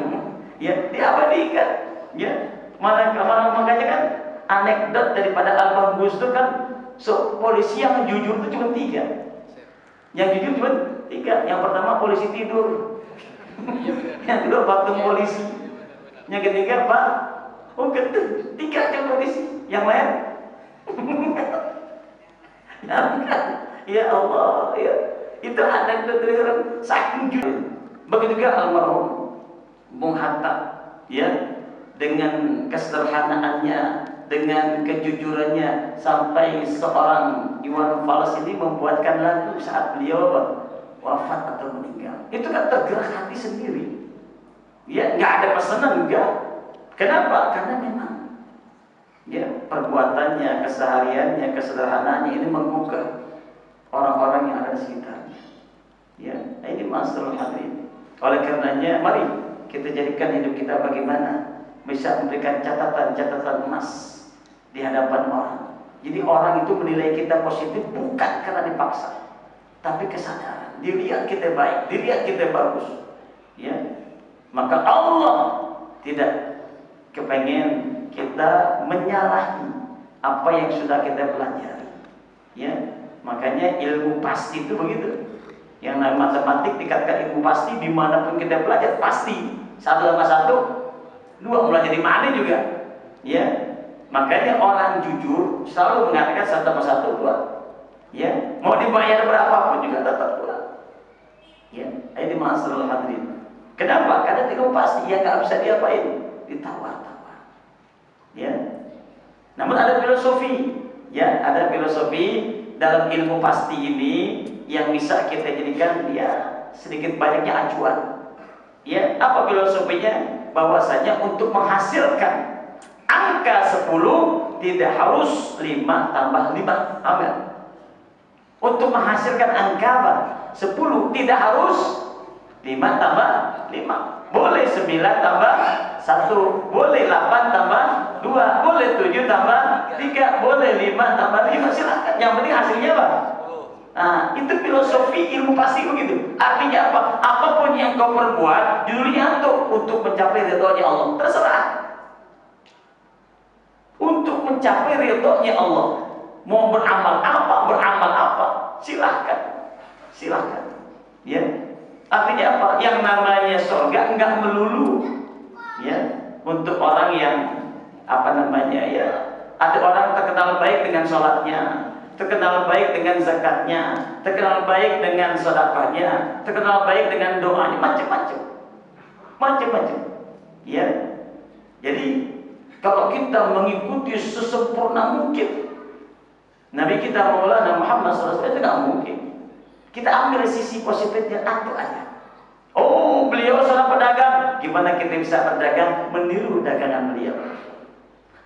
Ya, diabadikan. Ya, makanya kan anekdot daripada Almarhum Gus Dur kan, polisi yang jujur itu cuma 3. Yang jujur cuma 3. Yang pertama polisi tidur. Yang kedua waktu polisi. Yang ketiga Pak Hugeng. 3 aja polisi. Yang lain. Ya Allah, ya. Itu anekdot dari orang saking jujur. Begitu juga almarhum Bung Hatta, ya, dengan kesederhanaannya, dengan kejujurannya, sampai seorang Iwan Fals ini membuatkan lagu saat beliau wafat atau meninggal. Itu kan tergerak hati sendiri. Ya, nggak ada pesanan, enggak. Kenapa? Karena memang, ya, perbuatannya, kesehariannya, kesederhanaannya ini menggugah orang-orang yang ada di sekitarnya. Ya, nah ini masalah hadirin. Oleh karenanya, mari kita jadikan hidup kita bagaimana bisa memberikan catatan-catatan emas di hadapan orang. Jadi orang itu menilai kita positif bukan karena dipaksa, tapi kesadaran. Dilihat kita baik, dilihat kita bagus. Ya, maka Allah tidak kepengen kita menyalahi apa yang sudah kita pelajari. Ya, makanya ilmu pasti itu begitu. Yang namanya matematik dikatakan ilmu pasti, dimanapun kita belajar pasti 1+1 2 mulai jadi mana juga. Ya, makanya orang jujur selalu mengatakan 1+1 2. Ya, mau dibayar berapapun juga tetap 2. Ya, ini masalah hadirin. Kenapa? Karena ilmu pasti ya nggak bisa diapain, ditawar-tawar. Ya, namun ada filosofi. Ya, ada filosofi dalam ilmu pasti ini yang bisa kita jadikan dia sedikit banyaknya acuan. Ya, apa filosofinya? Bahwasanya untuk menghasilkan angka 10 tidak harus 5 tambah 5. Amin. Untuk menghasilkan angka 10 tidak harus 5 tambah 5. Boleh 9 tambah 1, boleh 8 tambah 2, boleh 7 tambah 3, boleh 5 tambah 5, silakan. Yang penting hasilnya apa? Nah, itu filosofi ilmu pasti begitu. Artinya apa? Apapun yang kau perbuat, judulnya untuk mencapai ridhonya Allah. Terserah. Untuk mencapai ridhonya Allah. Mau beramal apa, silahkan. Silahkan. Ya. Artinya apa? Yang namanya surga enggak melulu. Ya, untuk orang yang ya, ada orang terkenal baik dengan sholatnya, terkenal baik dengan zakatnya, terkenal baik dengan sedekahnya, terkenal baik dengan doanya, macam-macam. Ya, jadi kalau kita mengikuti sesempurna mungkin Nabi kita Maulana Muhammad SAW itu nggak mungkin. Kita ambil sisi positifnya aja. Oh, beliau seorang pedagang. Gimana kita bisa berdagang meniru dagangan beliau?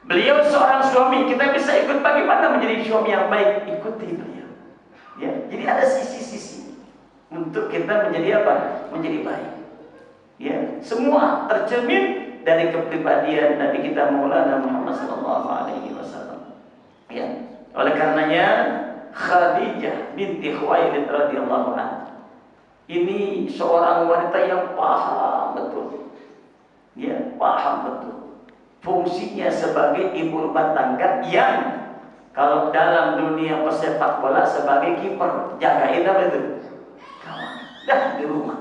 Beliau seorang suami, kita bisa ikut bagaimana menjadi suami yang baik? Ikuti beliau. Ya, jadi ada sisi-sisi untuk kita menjadi apa? Menjadi baik. Ya, semua tercermin dari kepribadian Nabi kita Maulana Muhammad SAW. Ya, oleh karenanya Khadijah binti Khuwailid radhiyallahu anha ini seorang wanita yang paham betul. Ya, paham betul fungsinya sebagai ibu rumah tangga yang kalau dalam dunia pesepak bola sebagai kiper, jagain apa itu? Kawan. Dah di rumah.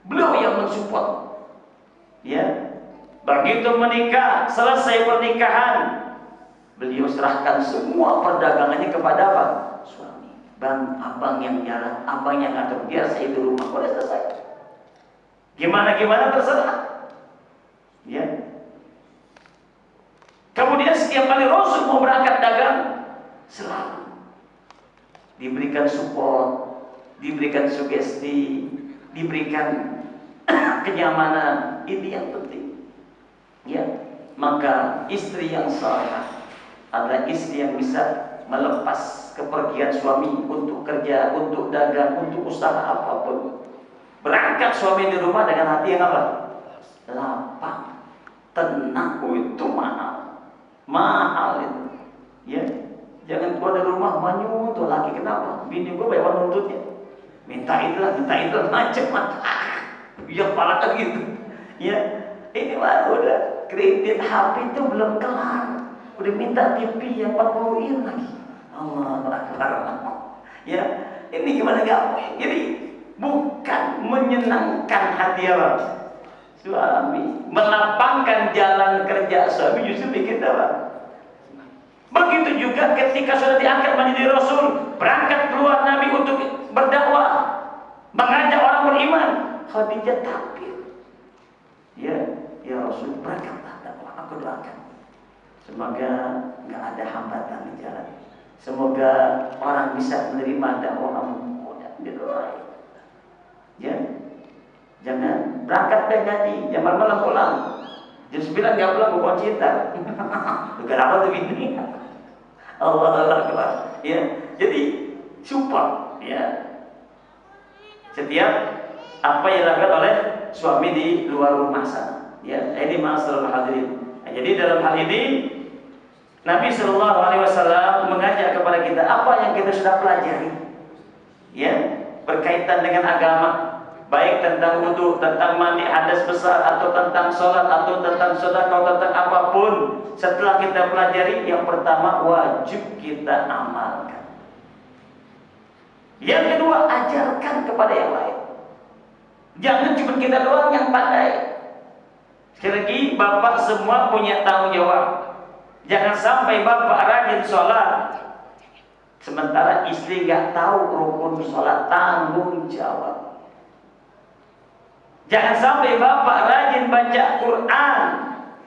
Beliau yang mensupport. Ya. Begitu menikah, selesai pernikahan, beliau serahkan semua perdagangannya kepada apa? Suami. Bang, abang yang jalan, abang yang ngatur, biar saya di rumah. Boleh selesai. Gimana terserah. Ya. Kemudian setiap kali Rasul mau berangkat dagang, selalu diberikan support, diberikan sugesti, diberikan kenyamanan. Ini yang penting. Ya, maka istri yang saleh adalah istri yang bisa melepas kepergian suami untuk kerja, untuk dagang, untuk usaha apapun. Berangkat suami di rumah dengan hati yang apa? Lapang, tenang. Itu mahal itu. Ya, jangan keluar dari rumah menyuruh laki. Kenapa? Bini gue banyak nuntutnya. Minta itu macam-macam. Ya kepala gitu. Ya, ini mah udah kredit HP itu belum kelar. Udah minta TV yang 40 in lagi. Allahu Akbar. Ya, ini gimana gak? Jadi bukan menyenangkan hati Allah suami, melapangkan jalan kerja suami, justru bikin apa? Begitu juga ketika sudah diangkat menjadi Rasul, berangkat keluar Nabi untuk berdakwah, mengajak orang beriman. Khadijah takbir. Ya Rasul, berangkatlah dakwah, aku doakan. Semoga nggak ada hambatan di jalan. Semoga orang bisa menerima dakwahmu. Didoain. Ya. Jangan berangkat dan nyanyi, jam malam pulang. Jam 9 nggak pulang, bukan cinta. Kenapa tuh ini? Allahu Akbar. Ya, jadi support. Ya, setiap apa yang dilakukan oleh suami di luar rumah sana. Ya, ini masalah hadirin. Nah, jadi dalam hal ini Nabi Shallallahu Alaihi Wasallam mengajak kepada kita apa yang kita sudah pelajari. Ya, berkaitan dengan agama. baik tentang wudu, tentang mandi hadas besar, atau tentang sholat, atau tentang sedekah, atau tentang apapun, setelah kita pelajari, yang pertama wajib kita amalkan. Yang kedua, ajarkan kepada yang lain. Jangan cuma kita doang yang pandai. Sekali lagi, bapak semua punya tanggung jawab. Jangan sampai bapak rajin sholat, sementara istri nggak tahu rukun sholat. Tanggung jawab. Jangan sampai bapak rajin baca Quran,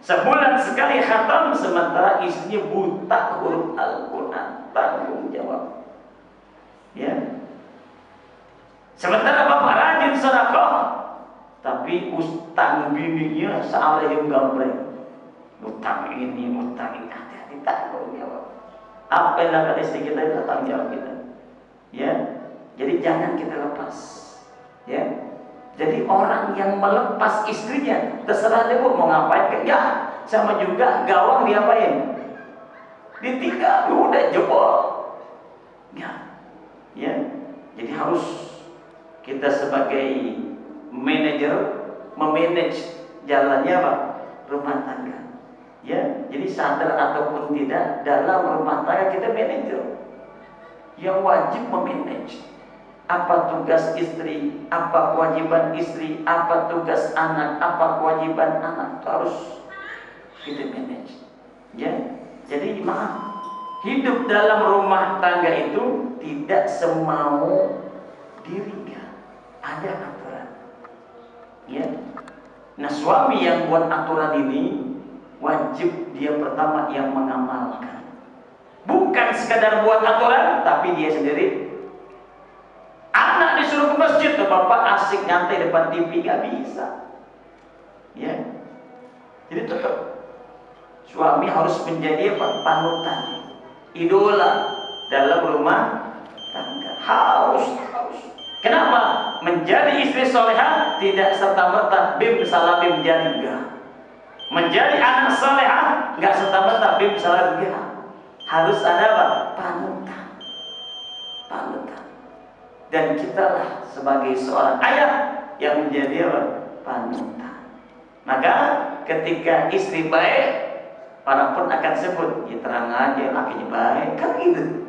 sebulan sekali khatam, sementara istrinya buta huruf Al-Quran. Tanggung jawab. Ya. Sementara bapak rajin sedekah, tapi utang bininya sealihim gambreng. Utang ini, utang ini, hati-hati, tanggung jawab. Apa yang akan istri kita itu tanggung jawab kita. Ya, jadi jangan kita lepas. Ya, jadi orang yang melepas istrinya, terserah dia mau ngapain, ya, sama juga gawang diapain, ditinggal, udah jebol. Ya, ya, jadi harus kita sebagai manajer memanage jalannya apa? Rumah tangga. Ya, jadi sadar ataupun tidak, dalam rumah tangga kita manajer yang wajib memanage. Apa tugas istri, apa kewajiban istri, apa tugas anak, apa kewajiban anak, itu harus kita manage. Ya, jadi maaf, hidup dalam rumah tangga itu tidak semau diri, ada aturan. Ya, nah suami yang buat aturan ini wajib dia pertama yang mengamalkan. Bukan sekadar buat aturan, tapi dia sendiri. Anak disuruh ke masjid, tuh bapak asik nyantai depan TV, gak bisa. Ya, jadi tetap suami harus menjadi apa? Panutan, idola dalam rumah tangga. Harus. Kenapa? Menjadi istri solehah tidak serta-merta bim salabim jariah. Menjadi anak solehah nggak serta-merta bim salabim. Harus ada apa? Panutan. Dan kitalah sebagai seorang ayah yang menjadi apa? Panutan. Maka ketika istri baik, orang pun akan sebut, ya terang aja lakinya baik, kan gitu.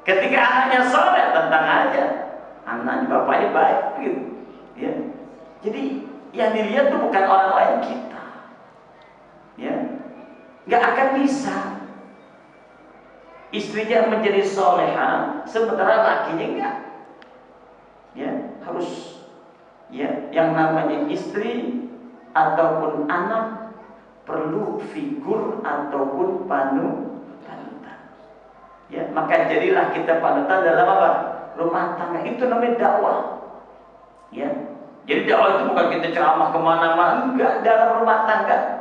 Ketika anaknya soleh, tentang aja anaknya bapaknya baik, gitu. Ya. Jadi yang dilihat itu bukan orang lain, kita. Ya, nggak akan bisa istrinya menjadi soleha sementara lakinya enggak. Ya, harus ya, yang namanya istri ataupun anak perlu figur ataupun panutan. Ya, maka jadilah kita panutan dalam apa? Rumah tangga. Itu namanya dakwah. Ya, jadi dakwah itu bukan kita ceramah kemana-mana, enggak, dalam rumah tangga.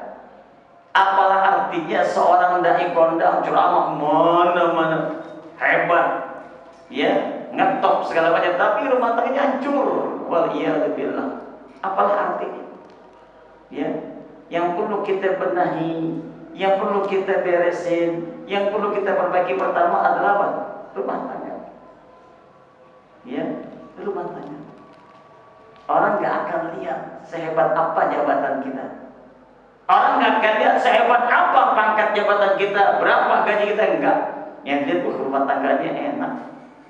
Apalah artinya seorang dai kondang ceramah mana-mana hebat, ya, ngetop segala macam, tapi rumah tangganya hancur. Waliyadzubillah. Apalah artinya? Ya, yang perlu kita benahi, yang perlu kita beresin, yang perlu kita perbaiki pertama adalah apa? Rumah tangga. Ya, rumah tangga. Orang nggak akan lihat sehebat apa jabatan kita. Orang nggak akan lihat sehebat apa pangkat jabatan kita, berapa gaji kita, enggak. Yang lihat rumah tangganya enak,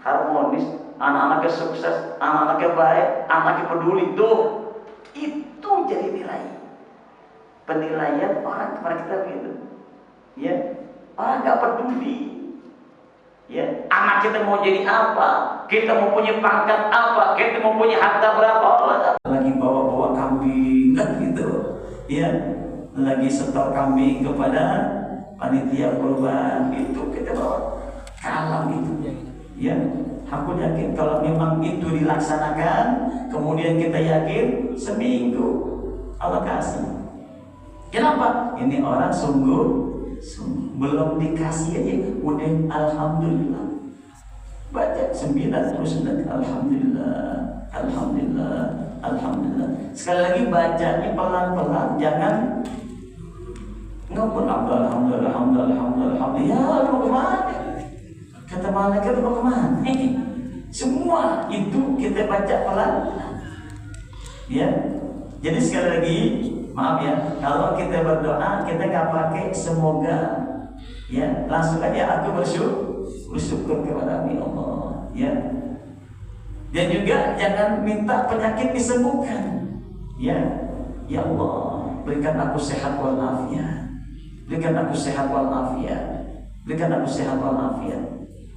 harmonis, anak-anaknya sukses, anak-anaknya baik, anaknya peduli, tuh itu jadi nilai. Penilaian orang kepada kita begitu. Ya, orang nggak peduli. Ya, anak kita mau jadi apa, kita mau punya pangkat apa, kita mau punya harta berapa, Allah lagi bawa-bawa kambing kan gitu. Ya, lagi setor kambing kepada panitia kurban, itu kita bawa kalam itu. Ya, aku yakin kalau memang itu dilaksanakan, kemudian kita yakin seminggu Allah kasih. Kenapa? Ini orang sungguh belum dikasih aja udah alhamdulillah. Baca 99 alhamdulillah, alhamdulillah, alhamdulillah. Sekali lagi bacanya pelan-pelan, jangan ngomong alhamdulillah, alhamdulillah, alhamdulillah. Ya, lu kemana? Kata malaikat lu kemana? Semua itu kita baca pelan. Ya. Jadi sekali lagi, maaf ya, kalau kita berdoa kita nggak pakai semoga, ya langsung aja aku bersyukur kepada Allah, ya. Dan juga jangan minta penyakit disembuhkan, ya. Ya Allah, berikan aku sehat walafiat, berikan aku sehat walafiat, berikan aku sehat walafiat.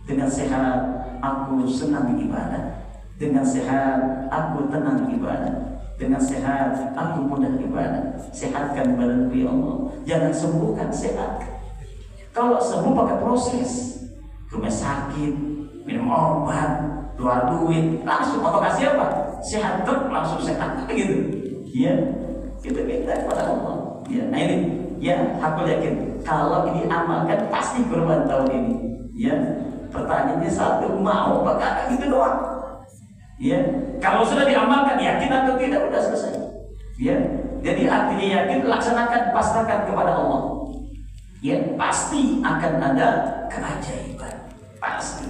Dengan sehat aku senang ibadah, dengan sehat aku tenang ibadah, dengan sehat aku mudah ibadah. Sehatkan badanku ya Allah, jangan sembuhkan, sehat. Kalau sembuh pakai proses, rumah sakit, minum obat, keluar duit, langsung kasih apa? Sehat truk langsung sehat, gitu. Ya, kita minta kepada Allah. Ya, nah ini, ya aku yakin kalau ini amalkan pasti kurban tahun ini. Ya, pertanyaannya satu, mau apa kagak gitu doang. Ya, kalau sudah diamalkan yakin atau tidak udah selesai. Ya, jadi artinya yakin, laksanakan, pasrahkan kepada Allah. Ya, pasti akan ada keajaiban, pasti.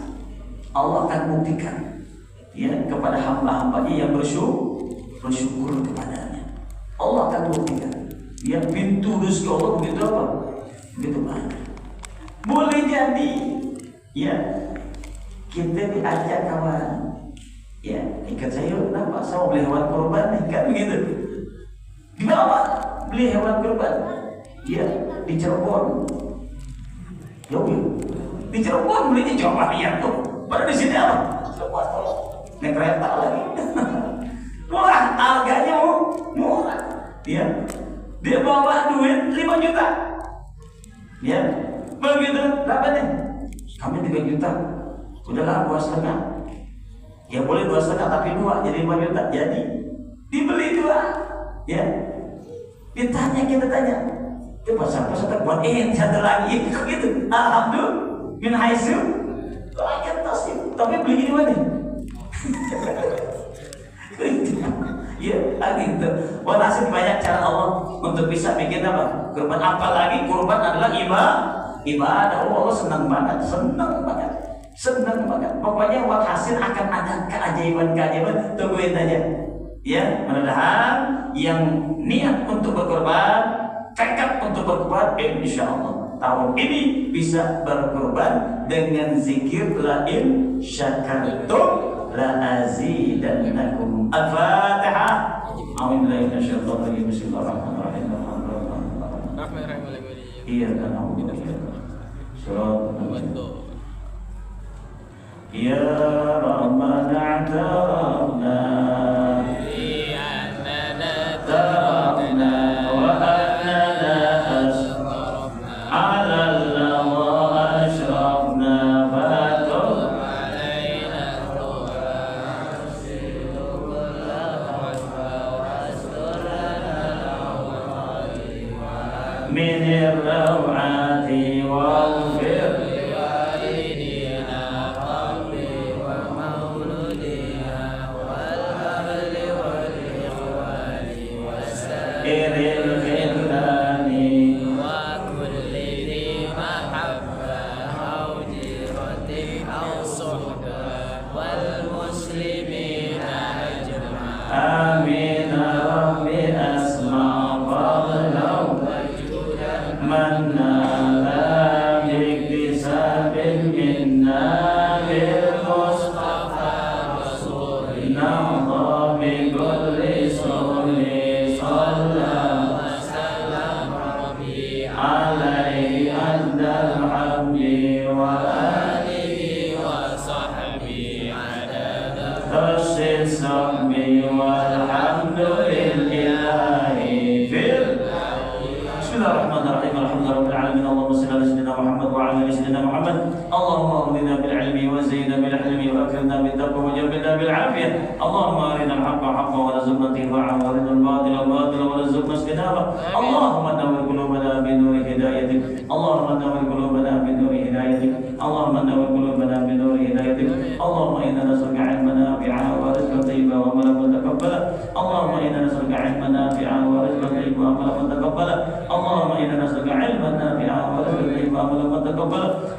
Allah akan buktikan, ya, kepada hamba-hambanya yang bersyukur kepadanya. Allah akan buktikan. Ya, pintu rezeki Allah begitu apa? Begitu banyak. Boleh jadi, ya, kita diajak kawan, ya, ikat saya, kenapa? Saya mau beli hewan kurban nih, kan begitu. Di mana Pak? Beli hewan kurban? Ya, di Cirebon. Jauh, di Cirebon belinya jauh lihat tuh. Baru di sini apa? Lepas tolong, naik kereta lagi. Murah, harganya murah. Ya, dia bawa duit 5 juta. Ya, begitu, berapa nih? Kami 3 juta. Udahlah 2,5. Ya boleh 2,5 tapi 2 jadi 5 juta. Jadi dibeli 2. Ya, ditanya, kita tanya, itu pasal buat satu lagi gitu. Alhamdulillah, min haitsu ayat tasib. Tapi beli ini mana? Ya, gitu. Walhasil banyak cara Allah untuk bisa bikin apa? Kurban. Apalagi kurban adalah ibadah. Oh, Allah senang banget, senang banget, senang banget. Pokoknya walhasil akan ada keajaiban-keajaiban. Tungguin aja. Ya, mudah-mudahan yang niat untuk berkorban, tekad untuk berkorban, insya Allah tahun ini bisa berkorban dengan zikir la in syakartum la azidannakum. Al-Fatihah. A'udzubillahi minasyaitonir rajim. Bismillahirrahmanirrahim. Iya kan aku. Ya Rabbana a'tarafna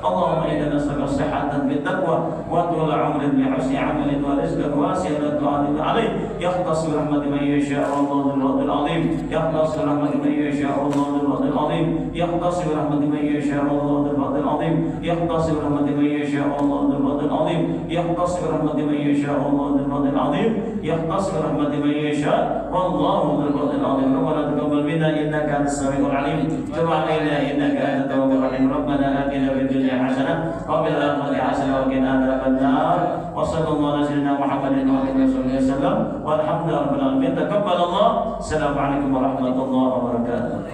اللهم إنا نسألك صحة بالتقوى وطول عمر بحسن عمل ورزقا واسعا وعليك عليه يختص برحمة من يشاء الله ذو الفضل العظيم يختص برحمة من يشاء الله ذو الفضل العظيم يختص برحمة من يشاء الله ذو الفضل العظيم يختص برحمة من يشاء الله ذو الفضل العظيم يختص برحمة من يشاء الله ذو الفضل العظيم يختص برحمة من يشاء والله ذو الفضل العظيم ربنا تقبل منا إنك أنت السميع العليم تب علينا إنك أنت التواب الرحيم ربنا آتنا في الدنيا حسنة وفي الآخرة حسنة وقنا عذاب النار وصلى الله على سيدنا محمد وعلى آله وسلم والحمد لله رب العالمين تقبل الله السلام عليكم ورحمة الله وبركاته.